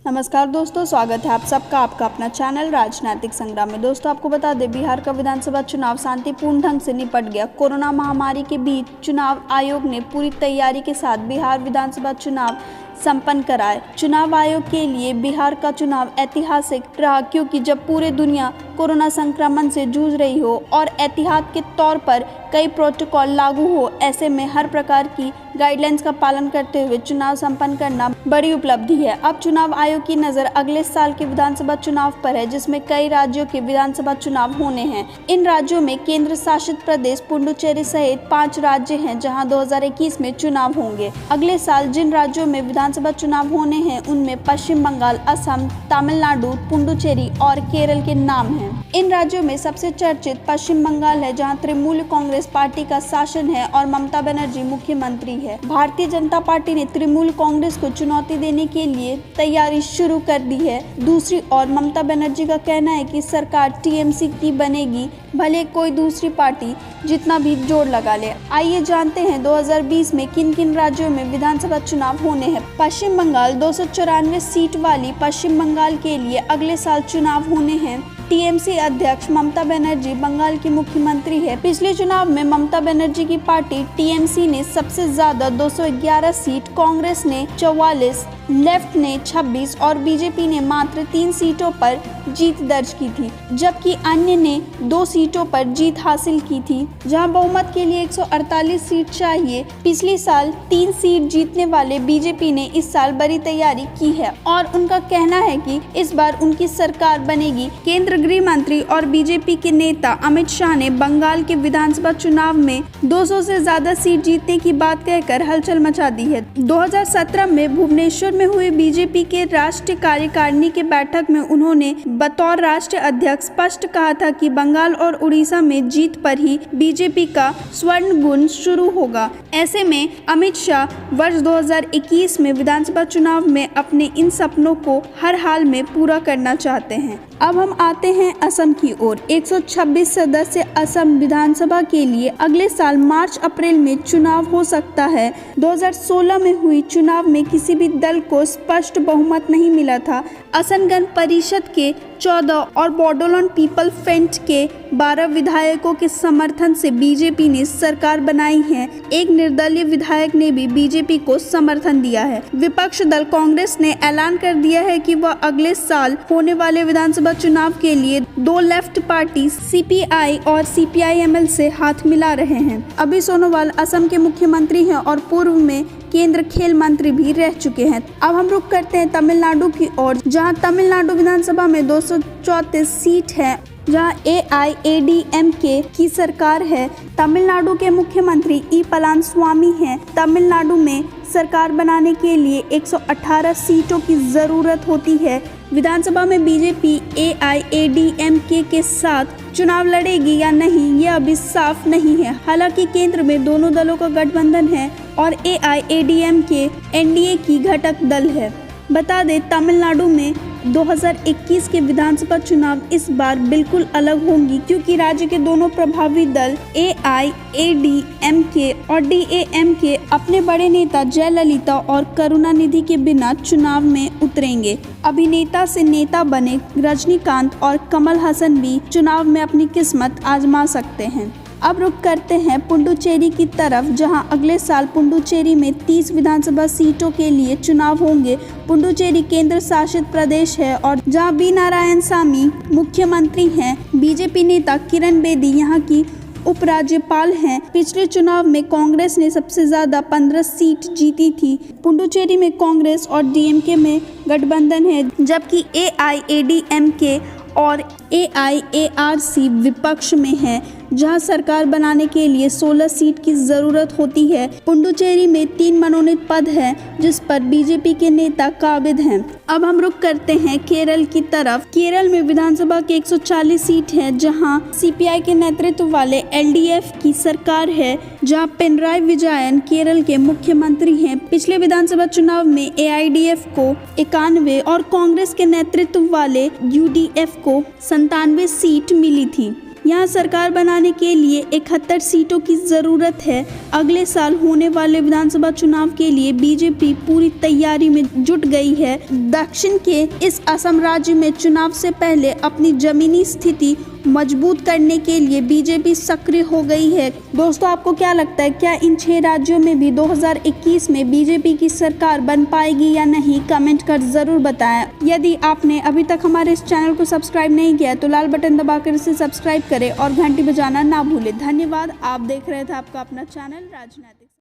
नमस्कार दोस्तों, स्वागत है आप सबका आपका अपना चैनल राजनीतिक संग्राम में। दोस्तों आपको बता दें, बिहार का विधानसभा चुनाव शांतिपूर्ण ढंग से निपट गया। कोरोना महामारी के बीच चुनाव आयोग ने पूरी तैयारी के साथ बिहार विधानसभा चुनाव संपन्न कराए। चुनाव आयोग के लिए बिहार का चुनाव ऐतिहासिक रहा, क्योंकि जब पूरे दुनिया कोरोना संक्रमण से जूझ रही हो और एहतियात के तौर पर कई प्रोटोकॉल लागू हो, ऐसे में हर प्रकार की गाइडलाइंस का पालन करते हुए चुनाव संपन्न करना बड़ी उपलब्धि है। अब चुनाव आयोग की नज़र अगले साल के विधानसभा चुनाव पर है, जिसमें कई राज्यों के विधानसभा चुनाव होने हैं। इन राज्यों में केंद्र शासित प्रदेश पुडुचेरी सहित 5 राज्य हैं, जहां 2021 में चुनाव होंगे। अगले साल जिन राज्यों में विधानसभा चुनाव होने हैं उनमें पश्चिम बंगाल, असम, तमिलनाडु, पुडुचेरी और केरल के नाम हैं। इन राज्यों में सबसे चर्चित पश्चिम बंगाल है, जहां तृणमूल कांग्रेस पार्टी का शासन है और ममता बनर्जी मुख्यमंत्री है। भारतीय जनता पार्टी ने तृणमूल कांग्रेस को चुनौती देने के लिए तैयारी शुरू कर दी है। दूसरी ओर ममता बनर्जी का कहना है कि सरकार टीएमसी की बनेगी, भले कोई दूसरी पार्टी जितना भी जोर लगा ले। आइए जानते हैं 2020 में किन किन राज्यों में विधानसभा चुनाव होने हैं। पश्चिम बंगाल 294 सीट वाली पश्चिम बंगाल के लिए अगले साल चुनाव होने हैं। टीएमसी अध्यक्ष ममता बनर्जी बंगाल की मुख्यमंत्री है। पिछले चुनाव में ममता बनर्जी की पार्टी टीएमसी ने सबसे ज्यादा 211 सीट, कांग्रेस ने 44, लेफ्ट ने 26 और बीजेपी ने मात्र 3 सीटों पर जीत दर्ज की थी, जबकि अन्य ने 2 सीटों पर जीत हासिल की थी। जहां बहुमत के लिए 148 सीट चाहिए। पिछले साल 3 सीट जीतने वाले बीजेपी ने इस साल बड़ी तैयारी की है और उनका कहना है कि इस बार उनकी सरकार बनेगी। केंद्र गृह मंत्री और बीजेपी के नेता अमित शाह ने बंगाल के विधानसभा चुनाव में 200 से ज्यादा सीट जीतने की बात कहकर हलचल मचा दी है। 2017 में भुवनेश्वर में हुई बीजेपी के राष्ट्रीय कार्यकारिणी के बैठक में उन्होंने बतौर राष्ट्रीय अध्यक्ष स्पष्ट कहा था कि बंगाल और उड़ीसा में जीत पर ही बीजेपी का स्वर्ण गुण शुरू होगा। ऐसे में अमित शाह वर्ष 2021 में विधानसभा चुनाव में अपने इन सपनों को हर हाल में पूरा करना चाहते हैं। अब हम आते हैं असम की ओर। 126 सदस्य असम विधानसभा के लिए अगले साल मार्च अप्रैल में चुनाव हो सकता है। 2016 में हुई चुनाव में किसी भी दल को स्पष्ट बहुमत नहीं मिला था। असम गण परिषद के 14 और बोडोलैंड पीपल फ्रंट के 12 विधायकों के समर्थन से बीजेपी ने सरकार बनाई है। एक निर्दलीय विधायक ने भी बीजेपी को समर्थन दिया है। विपक्ष दल कांग्रेस ने ऐलान कर दिया है कि वह अगले साल होने वाले विधानसभा चुनाव के लिए 2 लेफ्ट पार्टी सीपीआई और सीपीआईएमएल से हाथ मिला रहे हैं। अभी सोनोवाल असम के मुख्यमंत्री हैं और पूर्व में केंद्र खेल मंत्री भी रह चुके हैं। अब हम रुक करते हैं तमिलनाडु की ओर, जहां तमिलनाडु विधानसभा में 234 सीट है, जहां एआईएडीएमके की सरकार है। तमिलनाडु के मुख्यमंत्री ई पलानीस्वामी हैं। तमिलनाडु में सरकार बनाने के लिए 118 सीटों की जरूरत होती है। विधानसभा में बीजेपी एआईएडीएमके के साथ चुनाव लड़ेगी या नहीं, ये अभी साफ नहीं है। हालांकि केंद्र में दोनों दलों का गठबंधन है और एआईएडीएमके एनडीए की घटक दल है। बता दें, तमिलनाडु में 2021 के विधानसभा चुनाव इस बार बिल्कुल अलग होंगी, क्योंकि राज्य के दोनों प्रभावी दल एआईएडीएमके और डीएमके अपने बड़े नेता जयललिता और करुणानिधि के बिना चुनाव में उतरेंगे। अभिनेता से नेता बने रजनीकांत और कमल हसन भी चुनाव में अपनी किस्मत आजमा सकते हैं। अब रुक करते हैं पुडुचेरी की तरफ, जहां अगले साल पुडुचेरी में 30 विधानसभा सीटों के लिए चुनाव होंगे। पुडुचेरी केंद्र शासित प्रदेश है और जहां बी नारायणसामी मुख्यमंत्री हैं। बीजेपी नेता किरण बेदी यहां की उपराज्यपाल हैं। पिछले चुनाव में कांग्रेस ने सबसे ज्यादा 15 सीट जीती थी। पुडुचेरी में कांग्रेस और डीएमके में गठबंधन है, जबकि एआईएडीएमके और एआईएआरसी विपक्ष में है, जहां सरकार बनाने के लिए 16 सीट की जरूरत होती है। पुडुचेरी में 3 मनोनीत पद हैं, जिस पर बीजेपी के नेता काबिज हैं। अब हम रुक करते हैं केरल की तरफ। केरल में विधानसभा के 140 सीट हैं, जहां सीपीआई के नेतृत्व वाले एलडीएफ की सरकार है, जहां पिनराई विजयन केरल के मुख्यमंत्री हैं। पिछले विधानसभा चुनाव में एआईडीएफ को 91 और कांग्रेस के नेतृत्व वाले यूडीएफ को 97 सीट मिली थी। यहाँ सरकार बनाने के लिए 71 सीटों की जरूरत है। अगले साल होने वाले विधानसभा चुनाव के लिए बीजेपी पूरी तैयारी में जुट गई है। दक्षिण के इस असम राज्य में चुनाव से पहले अपनी जमीनी स्थिति मजबूत करने के लिए बीजेपी सक्रिय हो गई है। दोस्तों, आपको क्या लगता है, क्या इन 6 राज्यों में भी 2021 में बीजेपी की सरकार बन पाएगी या नहीं? कमेंट कर जरूर बताएं। यदि आपने अभी तक हमारे इस चैनल को सब्सक्राइब नहीं किया तो लाल बटन दबाकर इसे सब्सक्राइब करें और घंटी बजाना ना भूलें। धन्यवाद। आप देख रहे थे आपका अपना चैनल राजनैतिक।